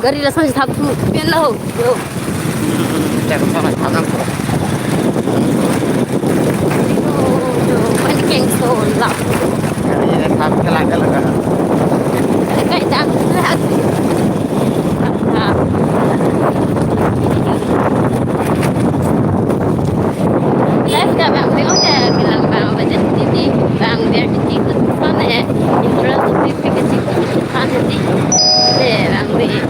गरिला सन्चै थाप्छु पेन ल हौ यो त्यहाँको सबै थाहा मैले के यस्तो होला थाहा लाग्दैन कहीँ जानु Lefta vangve också killar vangve det det vangve det det fan är intresse vi fick det fan det vangve det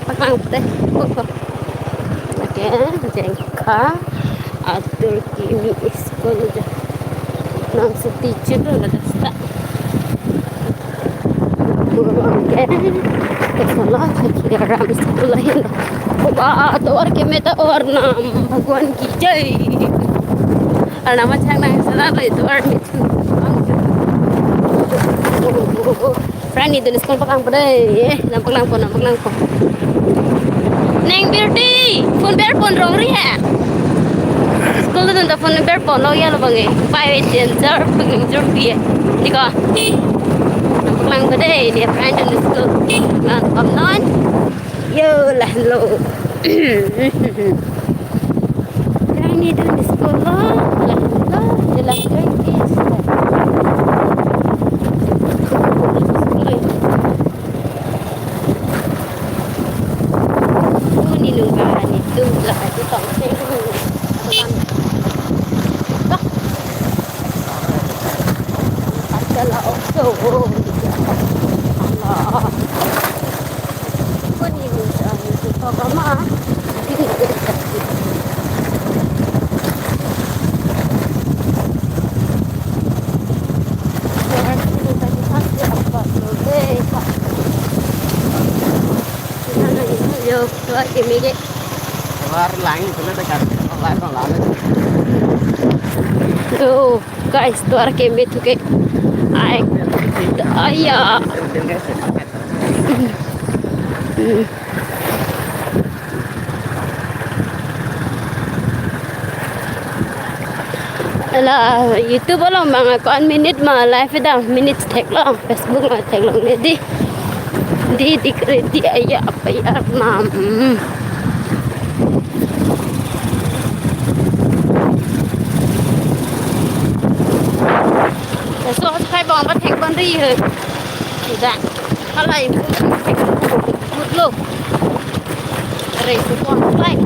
pakang teh oke jengka atur kimi sekolah dah nam teacher dah start oke sekolah kita ram sekolah ini तो और के में तो और नाम भगवान की जय और नाम अच्छा ना सदा तो और में friend itu sekolah pakang pada nampak langko neng beauty phone bear phone rong ri ha sekolah tu tu phone bear phone lo ya lo bang pai tiền jar paging jar pi ni ko nampak lang pada dia friend itu sekolah nan kom non yo lah lo Ini dan di sekolah jelas gratis. Ini nunggahan itu lah itu sampai adalah okso. Allah. Ini nunggahan itu apa Tuar kimi ke Tuar lain itu nak dekat lain orang lain tuh guys tuar kimi tu ke ayah là YouTube lo mà con minute mà live dah minute tag lo Facebook mà tag lo ni di kereti ayah apa ya nam so khai bong bắt tag con đi rồi dạ cái này một lúc rồi số con like